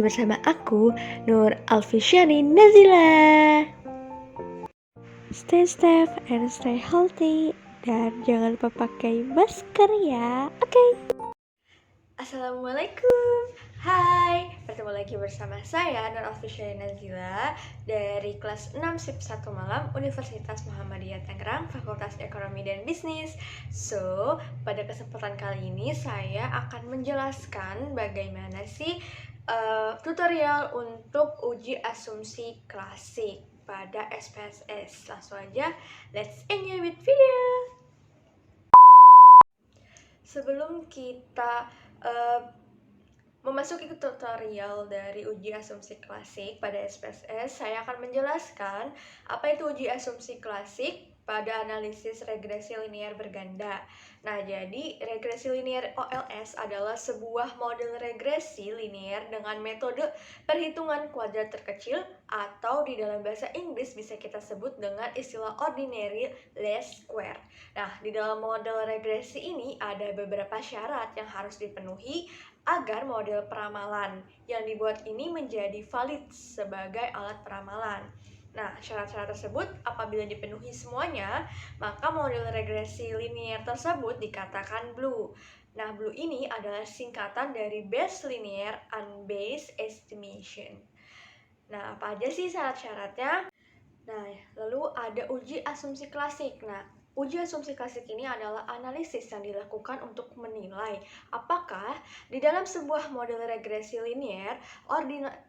bersama aku, Nur Alfisyani Nazila. Stay safe and stay healthy. Dan jangan lupa pakai masker ya. Oke. Assalamualaikum. Hai, bertemu lagi bersama saya Nur Alfisyani Nazila dari kelas 6 SIP 1 Malam Universitas Muhammadiyah Tangerang, Fakultas Ekonomi dan Bisnis. So, pada kesempatan kali ini saya akan menjelaskan bagaimana sih tutorial untuk uji asumsi klasik pada SPSS. Langsung aja, let's enjoy with video. Sebelum kita memasuki tutorial dari uji asumsi klasik pada SPSS, saya akan menjelaskan apa itu uji asumsi klasik pada analisis regresi linear berganda. Nah, jadi regresi linear OLS adalah sebuah model regresi linear dengan metode perhitungan kuadrat terkecil atau di dalam bahasa Inggris bisa kita sebut dengan istilah ordinary least square. Nah, di dalam model regresi ini ada beberapa syarat yang harus dipenuhi agar model peramalan yang dibuat ini menjadi valid sebagai alat peramalan. Nah, syarat-syarat tersebut apabila dipenuhi semuanya, maka model regresi linear tersebut dikatakan blue. Nah, blue ini adalah singkatan dari Bayes linear unbased estimation. Nah, apa aja sih syarat-syaratnya? Nah, lalu ada uji asumsi klasik. Nah, uji asumsi klasik ini adalah analisis yang dilakukan untuk menilai apakah di dalam sebuah model regresi linear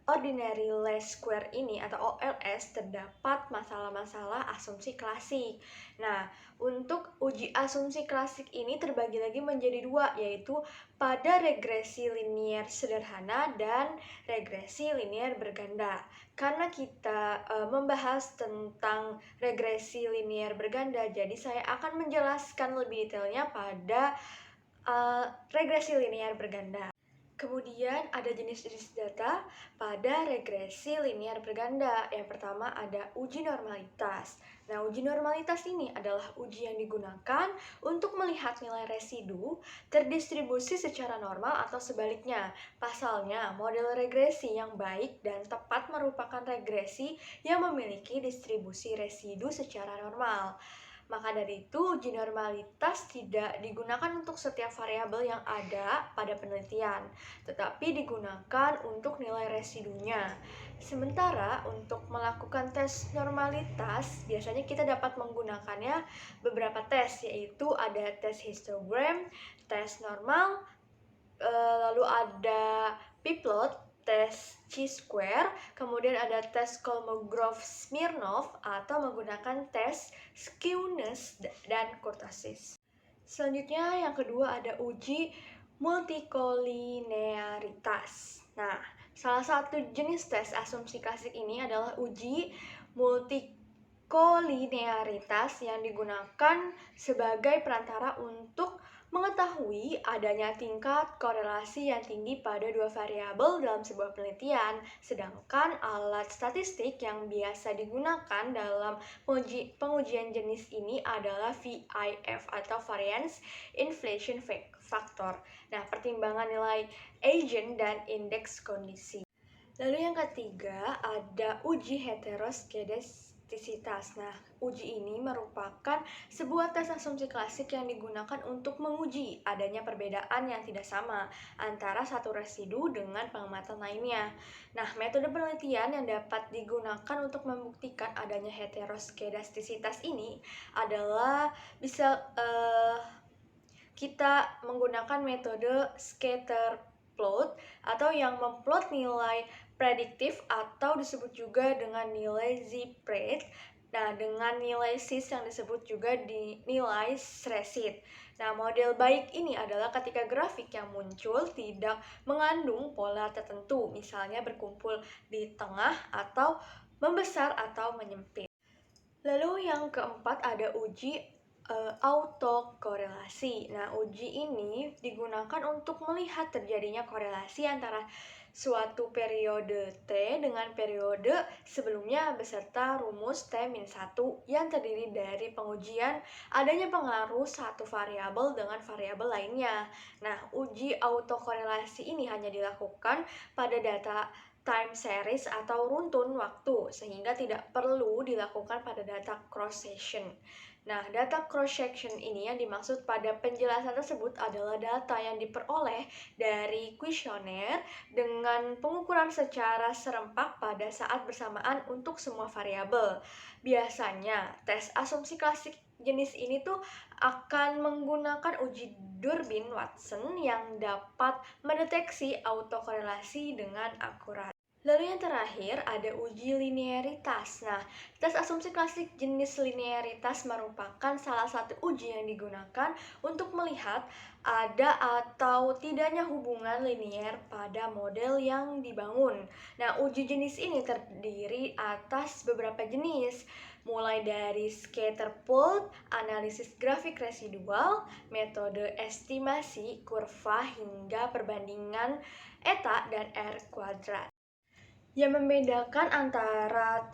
ordinary least square ini atau OLS terdapat masalah-masalah asumsi klasik. Nah, untuk uji asumsi klasik ini terbagi lagi menjadi dua, yaitu pada regresi linear sederhana dan regresi linear berganda. Karena kita membahas tentang regresi linear berganda, jadi saya akan menjelaskan lebih detailnya pada regresi linear berganda. Kemudian ada jenis-jenis data pada regresi linear berganda. Yang pertama ada uji normalitas. Nah, uji normalitas ini adalah uji yang digunakan untuk melihat nilai residu terdistribusi secara normal atau sebaliknya. Pasalnya, model regresi yang baik dan tepat merupakan regresi yang memiliki distribusi residu secara normal. Maka dari itu, uji normalitas tidak digunakan untuk setiap variabel yang ada pada penelitian, tetapi digunakan untuk nilai residunya. Sementara untuk melakukan tes normalitas, biasanya kita dapat menggunakannya beberapa tes, yaitu ada tes histogram, tes normal, lalu ada p-plot, tes chi-square, kemudian ada tes Kolmogorov-Smirnov atau menggunakan tes skewness dan kurtosis. Selanjutnya yang kedua ada uji multikolinearitas. Nah, salah satu jenis tes asumsi klasik ini adalah uji multikolinearitas yang digunakan sebagai perantara untuk mengetahui adanya tingkat korelasi yang tinggi pada dua variabel dalam sebuah penelitian, sedangkan alat statistik yang biasa digunakan dalam pengujian jenis ini adalah VIF atau Variance Inflation Factor. Nah, pertimbangan nilai agent dan indeks kondisi. Lalu yang ketiga ada uji heteroskedastisitas. Nah, uji ini merupakan sebuah tes asumsi klasik yang digunakan untuk menguji adanya perbedaan yang tidak sama antara satu residu dengan pengamatan lainnya. Nah, metode penelitian yang dapat digunakan untuk membuktikan adanya heteroskedastisitas ini adalah bisa kita menggunakan metode scatter plot atau yang memplot nilai prediktif atau disebut juga dengan nilai z-prime. Nah, dengan nilai cis yang disebut juga nilai Sresit. Nah, model baik ini adalah ketika grafik yang muncul tidak mengandung pola tertentu, misalnya berkumpul di tengah atau membesar atau menyempit. Lalu yang keempat ada uji autokorelasi. Nah, uji ini digunakan untuk melihat terjadinya korelasi antara suatu periode T dengan periode sebelumnya beserta rumus T-1 yang terdiri dari pengujian adanya pengaruh satu variabel dengan variabel lainnya. Nah, uji autokorelasi ini hanya dilakukan pada data time series atau runtun waktu, sehingga tidak perlu dilakukan pada data cross-section. Nah, data cross-section ini yang dimaksud pada penjelasan tersebut adalah data yang diperoleh dari kuesioner dengan pengukuran secara serempak pada saat bersamaan untuk semua variabel. Biasanya, tes asumsi klasik jenis ini tuh akan menggunakan uji Durbin-Watson yang dapat mendeteksi autokorelasi dengan akurat. Lalu yang terakhir ada uji linearitas. Nah, tes asumsi klasik jenis linearitas merupakan salah satu uji yang digunakan untuk melihat ada atau tidaknya hubungan linier pada model yang dibangun. Nah, uji jenis ini terdiri atas beberapa jenis, mulai dari scatter plot, analisis grafik residual, metode estimasi kurva hingga perbandingan eta dan R kuadrat. Yang membedakan antara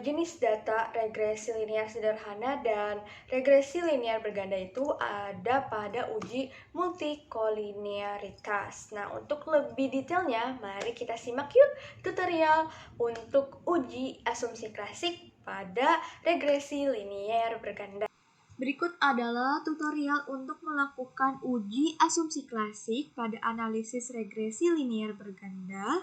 jenis data regresi linear sederhana dan regresi linear berganda itu ada pada uji multikolinearitas. Nah, untuk lebih detailnya, mari kita simak yuk tutorial untuk uji asumsi klasik pada regresi linear berganda. Berikut adalah tutorial untuk melakukan uji asumsi klasik pada analisis regresi linear berganda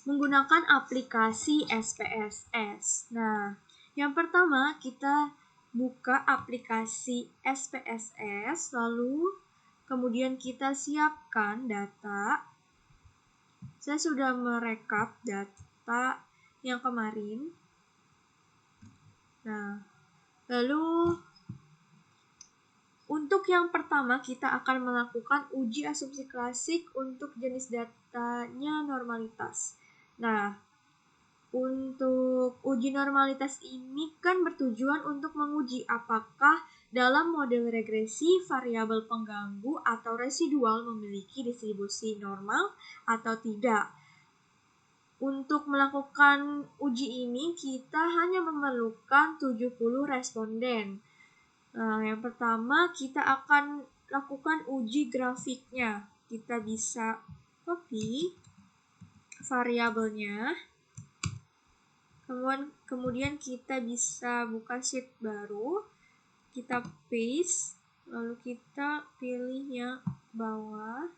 menggunakan aplikasi SPSS. Nah, yang pertama kita buka aplikasi SPSS, lalu kemudian kita siapkan data. Saya sudah merekap data yang kemarin. Nah, lalu untuk yang pertama kita akan melakukan uji asumsi klasik untuk jenis datanya normalitas. Nah, untuk uji normalitas ini kan bertujuan untuk menguji apakah dalam model regresi variabel pengganggu atau residual memiliki distribusi normal atau tidak. Untuk melakukan uji ini kita hanya memerlukan 70 responden. Nah, yang pertama kita akan lakukan uji grafiknya. Kita bisa copy variabelnya. Kemudian kita bisa buka sheet baru, kita paste, lalu kita pilih yang bawah.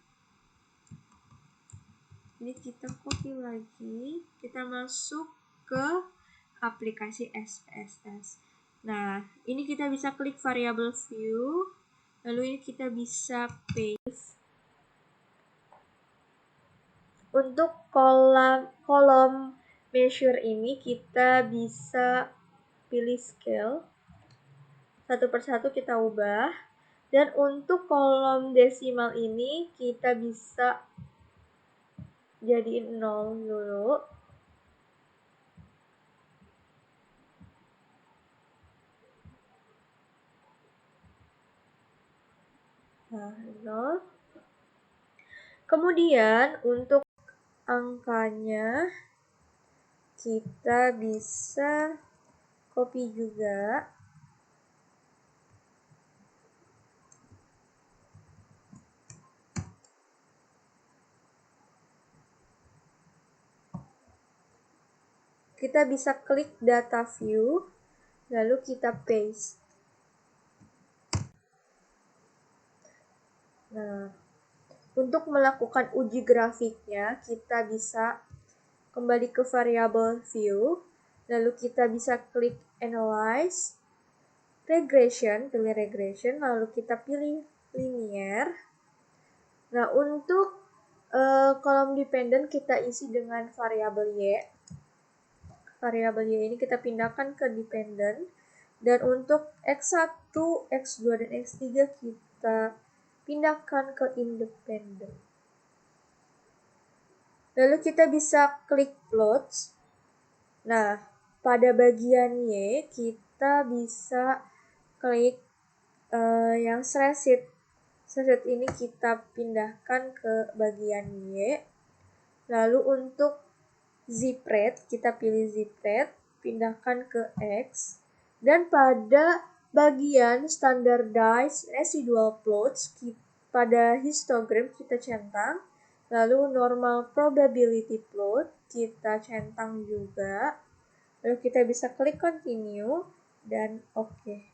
Ini kita copy lagi, kita masuk ke aplikasi SPSS. Nah, ini kita bisa klik variable view, lalu ini kita bisa paste. Untuk kolom measure ini kita bisa pilih scale, satu persatu kita ubah, dan untuk kolom desimal ini kita bisa jadiin 0 dulu. Nah, 0. Kemudian untuk angkanya kita bisa copy juga. Kita bisa klik data view, lalu kita paste. Nah, untuk melakukan uji grafiknya, kita bisa kembali ke variable view, lalu kita bisa klik analyze, regression, pilih regression, lalu kita pilih linear. Nah, untuk kolom dependent kita isi dengan variabel Y. Variabel Y ini kita pindahkan ke dependent. Dan untuk X1, X2, dan X3 kita pindahkan ke independent. Lalu kita bisa klik plots. Nah, pada bagian Y kita bisa klik yang spreadsheet. Spreadsheet ini kita pindahkan ke bagian Y. Lalu untuk zip rate, kita pilih zip rate, pindahkan ke X. Dan pada bagian standardized residual plots, pada histogram kita centang. Lalu normal probability plot, kita centang juga. Lalu kita bisa klik continue dan oke.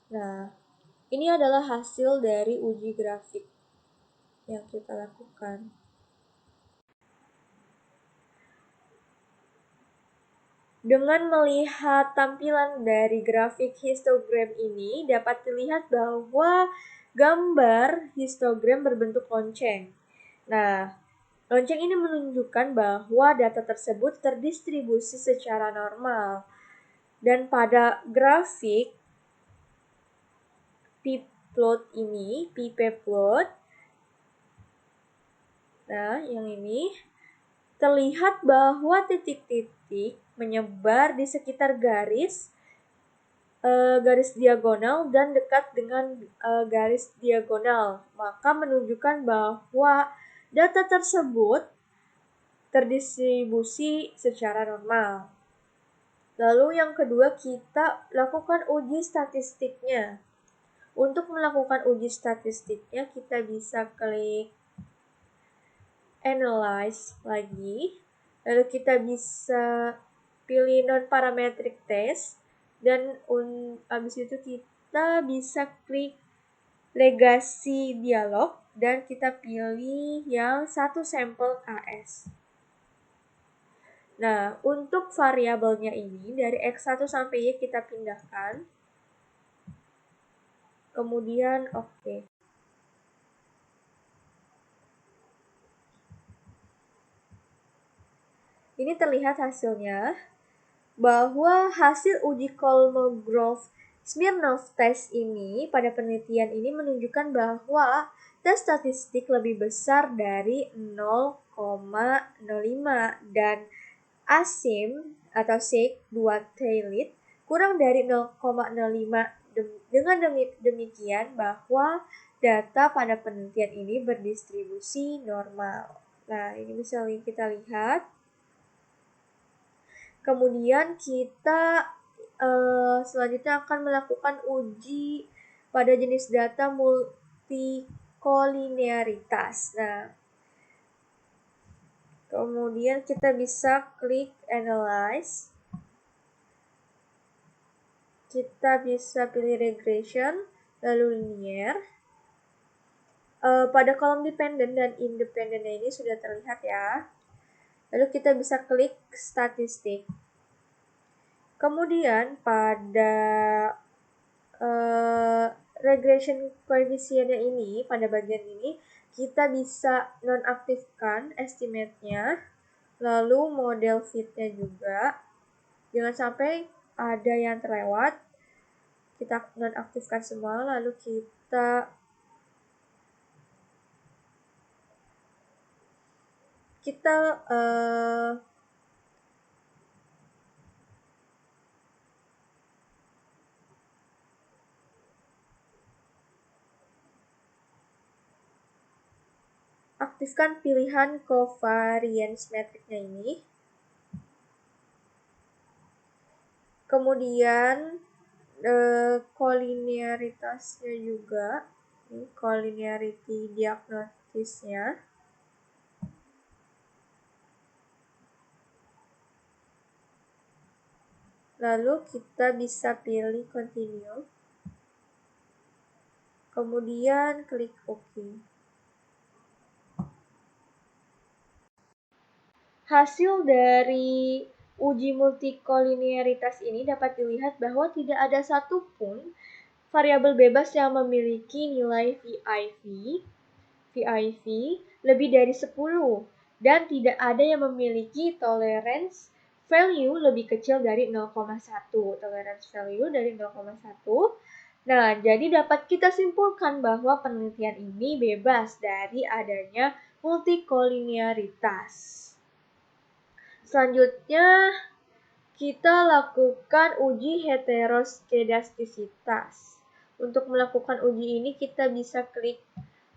Nah, ini adalah hasil dari uji grafik yang kita lakukan. Dengan melihat tampilan dari grafik histogram ini, dapat dilihat bahwa gambar histogram berbentuk lonceng. Nah, lonceng ini menunjukkan bahwa data tersebut terdistribusi secara normal. Dan pada grafik p-plot ini, pp-plot, nah yang ini, terlihat bahwa titik-titik menyebar di sekitar garis diagonal dan dekat dengan garis diagonal, maka menunjukkan bahwa data tersebut terdistribusi secara normal. Lalu yang kedua, kita lakukan uji statistiknya. Untuk melakukan uji statistiknya, kita bisa klik Analyze lagi. Lalu kita bisa pilih non-parametric test. Dan habis itu kita bisa klik legasi dialog. Dan kita pilih yang satu sampel KS. Nah, untuk variabelnya ini dari X1 sampai Y kita pindahkan. Kemudian oke. Ini terlihat hasilnya bahwa hasil uji Kolmogorov-Smirnov test ini pada penelitian ini menunjukkan bahwa tes statistik lebih besar dari 0,05 dan asim atau sig 2 tailed kurang dari 0,05. Dengan demikian bahwa data pada penelitian ini berdistribusi normal. Nah, ini bisa kita lihat. Kemudian kita selanjutnya akan melakukan uji pada jenis data multikolinearitas. Nah, kemudian kita bisa klik Analyze. Kita bisa pilih Regression, lalu Linear. Pada kolom dependent dan independennya ini sudah terlihat ya. Lalu kita bisa klik Statistik. Kemudian pada regression koefisiennya ini, pada bagian ini, kita bisa nonaktifkan estimate-nya, lalu model fit-nya juga. Jangan sampai ada yang terlewat. Kita nonaktifkan semua, lalu kita aktifkan pilihan covariance metric-nya ini. Kemudian kolinearitasnya juga, ini collinearity diagnosisnya. Lalu kita bisa pilih continue. Kemudian klik OK. Hasil dari uji multikolinearitas ini dapat dilihat bahwa tidak ada satupun variabel bebas yang memiliki nilai VIV lebih dari 10 dan tidak ada yang memiliki tolerance value lebih kecil dari 0,1. Tolerance value dari 0,1. Nah, jadi dapat kita simpulkan bahwa penelitian ini bebas dari adanya multikolinearitas. Selanjutnya, kita lakukan uji heteroskedastisitas. Untuk melakukan uji ini kita bisa klik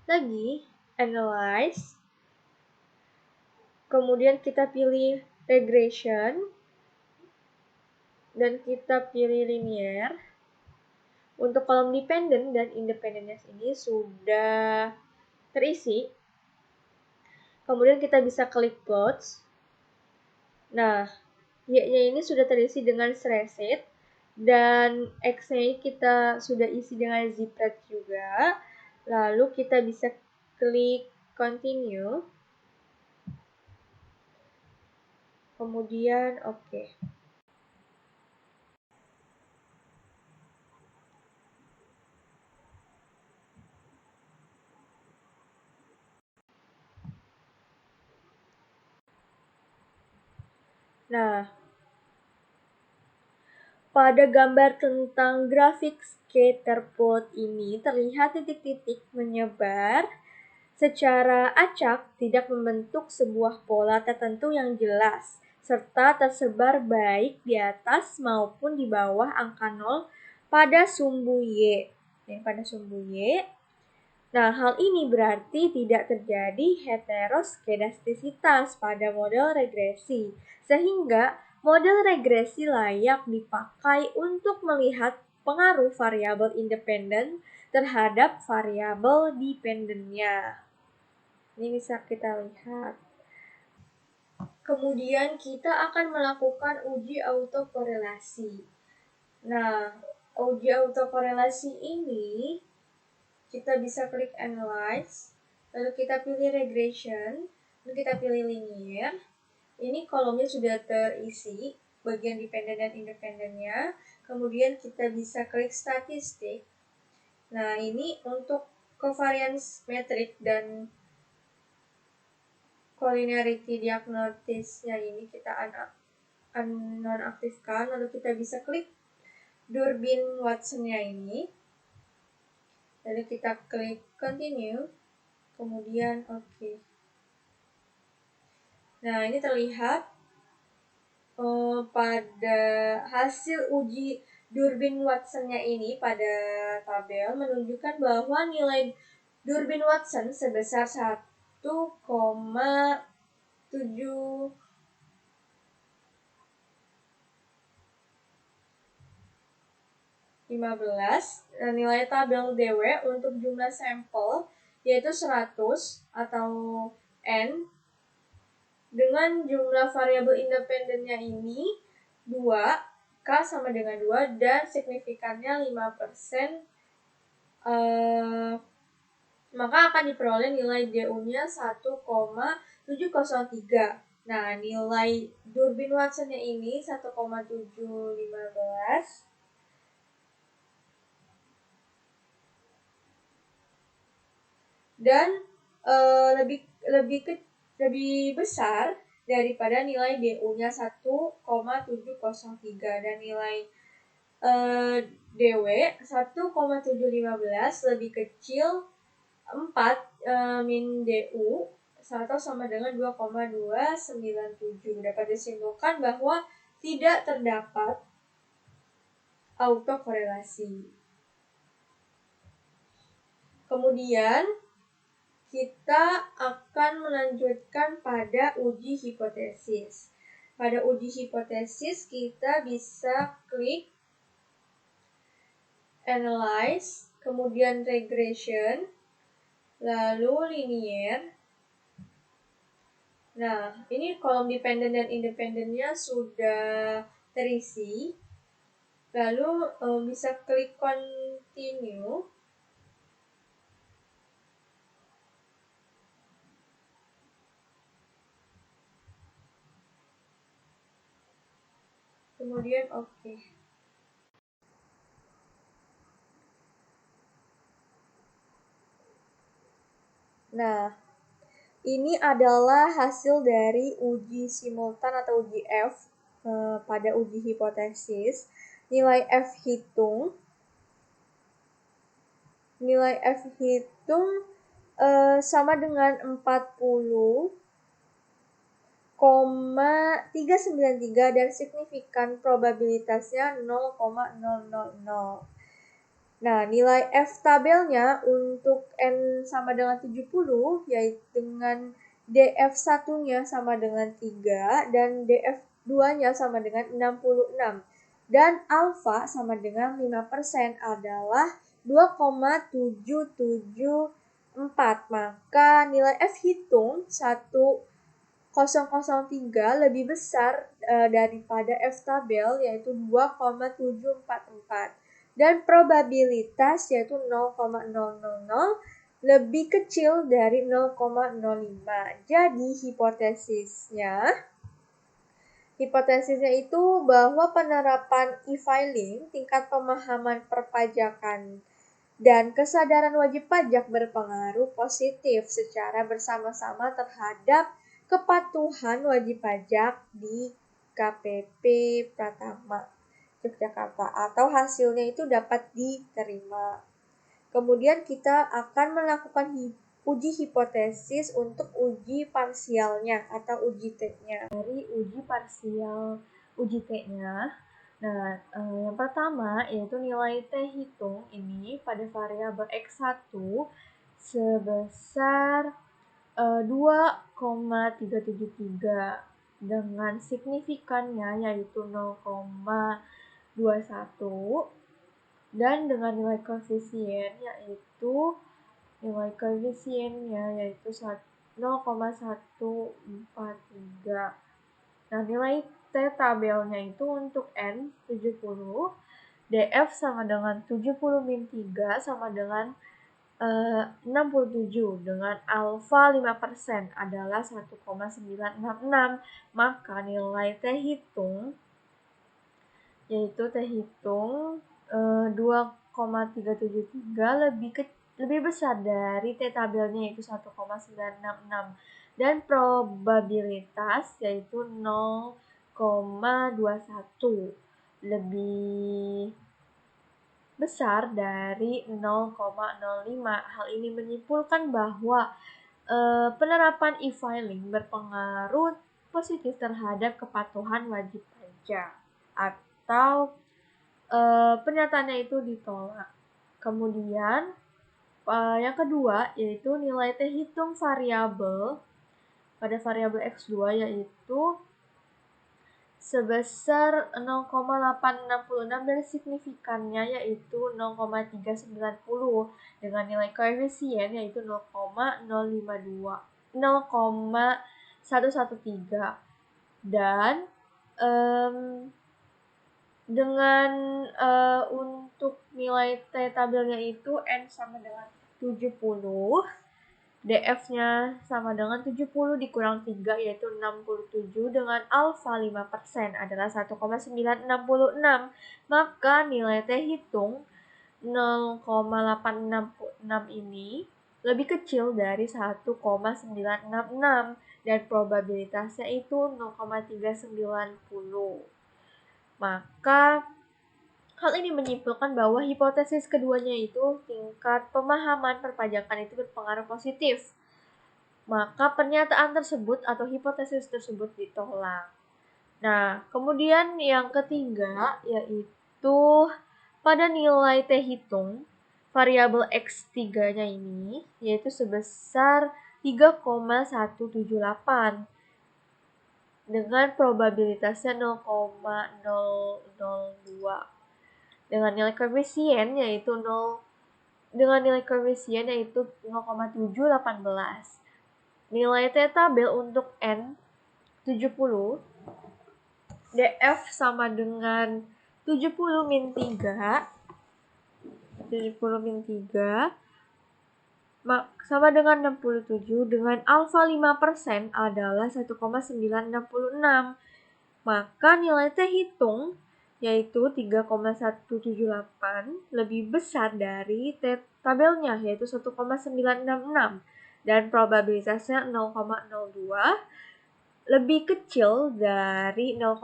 lagi Analyze, kemudian kita pilih Regression, dan kita pilih Linear. Untuk kolom dependent dan independence ini sudah terisi. Kemudian kita bisa klik Plots. Nah, Y-nya ini sudah terisi dengan Srecet, dan X-nya kita sudah isi dengan Zipret juga. Lalu kita bisa klik Continue. Kemudian OK. Nah, pada gambar tentang grafik scatter plot ini terlihat titik-titik menyebar secara acak, tidak membentuk sebuah pola tertentu yang jelas, serta tersebar baik di atas maupun di bawah angka 0 pada sumbu Y. Nah, hal ini berarti tidak terjadi heteroskedastisitas pada model regresi, sehingga model regresi layak dipakai untuk melihat pengaruh variabel independen terhadap variabel dependennya. Ini bisa kita lihat. Kemudian kita akan melakukan uji autokorelasi. Nah, uji autokorelasi ini kita bisa klik Analyze, lalu kita pilih Regression, lalu kita pilih Linear. Ini kolomnya sudah terisi, bagian dependen dan independennya. Kemudian kita bisa klik Statistik. Nah, ini untuk covariance metric dan collinearity diagnosisnya ini kita nonaktifkan, lalu kita bisa klik Durbin Watson-nya ini, lalu kita klik Continue, kemudian OK. Nah, ini terlihat pada hasil uji Durbin Watson-nya ini pada tabel menunjukkan bahwa nilai Durbin Watson sebesar 1,7 15, nilai tabel DW untuk jumlah sampel yaitu 100 atau N, dengan jumlah variabel independennya ini 2, K sama dengan 2, dan signifikannya 5%, maka akan diperoleh nilai DU-nya 1,703. Nah, nilai Durbin Watson-nya ini 1,715. Dan lebih besar daripada nilai DU-nya 1,703, dan nilai DW 1,715 lebih kecil 4 min DU atau sama dengan 2,297. Dapat disimpulkan bahwa tidak terdapat autokorelasi. Kemudian kita akan melanjutkan pada uji hipotesis. Pada uji hipotesis kita bisa klik Analyze, kemudian Regression, lalu Linear. Nah, ini kolom dependen dan independennya sudah terisi. Lalu bisa klik Continue. Kemudian OK. Nah, ini adalah hasil dari uji simultan atau uji F pada uji hipotesis. Nilai F hitung sama dengan 40,393 dan signifikan probabilitasnya 0,000. Nah, nilai F tabelnya untuk N sama dengan 70, yaitu dengan DF1-nya sama dengan 3, dan DF2-nya sama dengan 66. Dan alfa sama dengan 5% adalah 2,774. Maka nilai F hitung 1003 lebih besar daripada F tabel, yaitu 2,744. Dan probabilitas yaitu 0,000 lebih kecil dari 0,05. Jadi hipotesisnya itu bahwa penerapan e-filing, tingkat pemahaman perpajakan dan kesadaran wajib pajak berpengaruh positif secara bersama-sama terhadap kepatuhan wajib pajak di KPP Pratama Yogyakarta, atau hasilnya itu dapat diterima. Kemudian kita akan melakukan uji hipotesis untuk uji parsialnya atau uji T-nya. Dari uji parsial uji T-nya, nah, yang pertama yaitu nilai T hitung ini pada variabel X1 sebesar 2,373 dengan signifikannya yaitu 0,21 dan dengan nilai koefisiennya yaitu 0,143. Nah, nilai T tabelnya itu untuk N 70, DF sama dengan 70 min 3 sama dengan 67 dengan alfa 5% adalah 1,966. Maka nilai T hitung yaitu T hitung 2,373 lebih besar dari T tabelnya yaitu 1,966 dan probabilitas yaitu 0,21 lebih besar dari 0,05. Hal ini menyimpulkan bahwa penerapan e-filing berpengaruh positif terhadap kepatuhan wajib pajak, atau pernyataannya itu ditolak. Kemudian yang kedua yaitu nilai T hitung variabel pada variabel X2 yaitu sebesar 0,866 dan signifikannya yaitu 0,390 dengan nilai koefisien yaitu 0,113 dan dengan untuk nilai T tabelnya itu N sama dengan 70, DF-nya sama dengan 70 dikurang 3 yaitu 67 dengan alfa 5% adalah 1,966. Maka nilai T hitung 0,866 ini lebih kecil dari 1,966 dan probabilitasnya itu 0,390. Maka hal ini menyimpulkan bahwa hipotesis keduanya itu tingkat pemahaman perpajakan itu berpengaruh positif. Maka pernyataan tersebut atau hipotesis tersebut ditolak. Nah, kemudian yang ketiga yaitu pada nilai T hitung variabel X3-nya ini yaitu sebesar 3,178 dengan probabilitasnya 0,002 dengan nilai koefisien yaitu 0,718. Nilai T tabel untuk N 70, DF sama dengan 70 min 3 sama dengan 67 dengan alfa 5% adalah 1,966. Maka nilai T hitung yaitu 3,178 lebih besar dari T tabelnya yaitu 1,966 dan probabilitasnya 0,02 lebih kecil dari 0,05.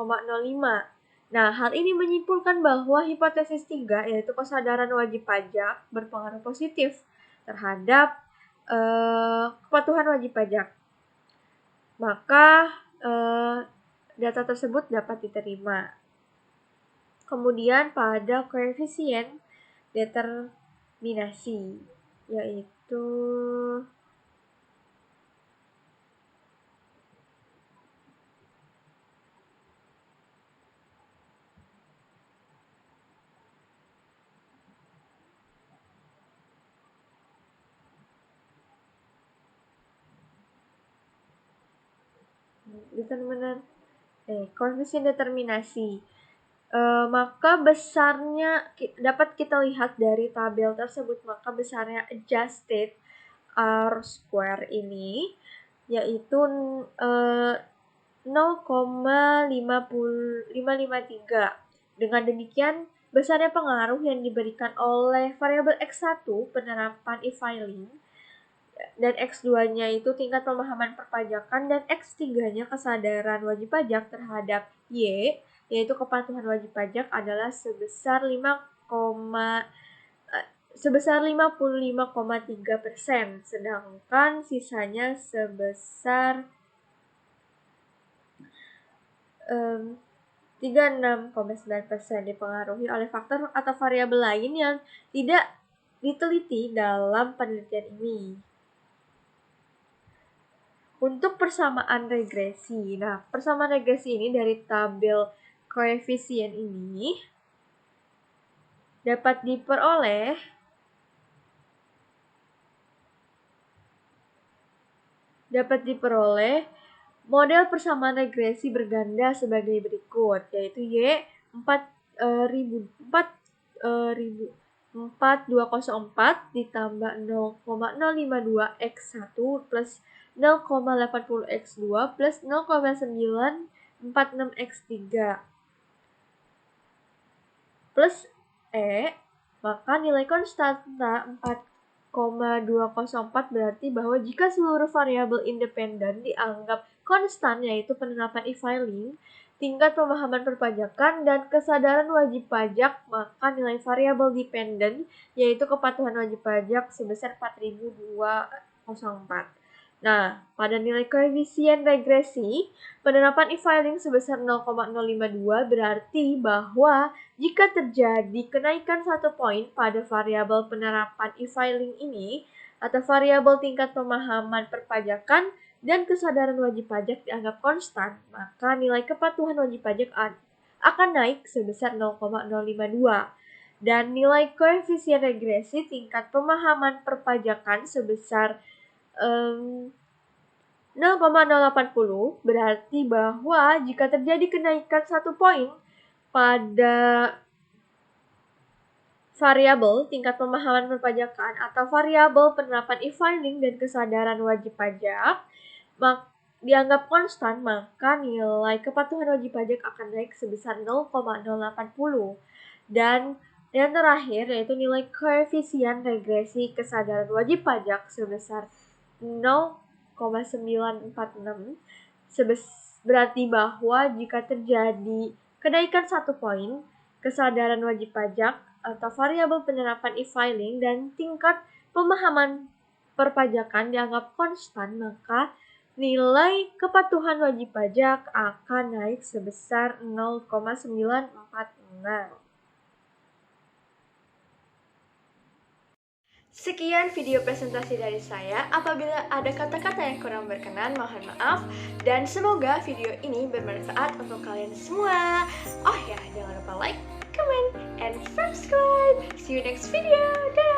Nah, hal ini menyimpulkan bahwa hipotesis 3 yaitu kesadaran wajib pajak berpengaruh positif terhadap kepatuhan wajib pajak. Maka data tersebut dapat diterima. Kemudian pada koefisien determinasi, yaitu koefisien determinasi. Maka besarnya dapat kita lihat dari tabel tersebut, maka besarnya adjusted R square ini yaitu 0,553. Dengan demikian, besarnya pengaruh yang diberikan oleh variabel X1 penerapan e-filing dan X2-nya itu tingkat pemahaman perpajakan dan X3-nya kesadaran wajib pajak terhadap Y, yaitu kepatuhan wajib pajak adalah sebesar 55,3%, sedangkan sisanya sebesar 36,9% dipengaruhi oleh faktor atau variabel lain yang tidak diteliti dalam penelitian ini. Untuk persamaan regresi, nah persamaan regresi ini dari tabel koefisien ini dapat diperoleh model persamaan regresi berganda sebagai berikut, yaitu Y 4204 ditambah 0,052 X1 plus 0,80 X2 plus 0,946 X3 plus E, maka nilai konstanta 4,204 berarti bahwa jika seluruh variabel independen dianggap konstan, yaitu penerapan e-filing, tingkat pemahaman perpajakan, dan kesadaran wajib pajak, maka nilai variabel dependen, yaitu kepatuhan wajib pajak sebesar 4.204. Nah, pada nilai koefisien regresi, penerapan e-filing sebesar 0,052 berarti bahwa jika terjadi kenaikan 1 poin pada variabel penerapan e-filing ini, atau variabel tingkat pemahaman perpajakan dan kesadaran wajib pajak dianggap konstan, maka nilai kepatuhan wajib pajak akan naik sebesar 0,052. Dan nilai koefisien regresi tingkat pemahaman perpajakan sebesar 0,080 berarti bahwa jika terjadi kenaikan 1 poin pada variabel tingkat pemahaman perpajakan atau variabel penerapan e-filing dan kesadaran wajib pajak dianggap konstan, maka nilai kepatuhan wajib pajak akan naik sebesar 0,080. Dan yang terakhir yaitu nilai koefisien regresi kesadaran wajib pajak sebesar 0,946 berarti bahwa jika terjadi kenaikan 1 poin kesadaran wajib pajak atau variabel penerapan e-filing dan tingkat pemahaman perpajakan dianggap konstan, maka nilai kepatuhan wajib pajak akan naik sebesar 0,946. Sekian video presentasi dari saya. Apabila ada kata-kata yang kurang berkenan, mohon maaf. Dan semoga video ini bermanfaat untuk kalian semua. Oh ya, jangan lupa like, comment, and subscribe. See you next video. Dadah!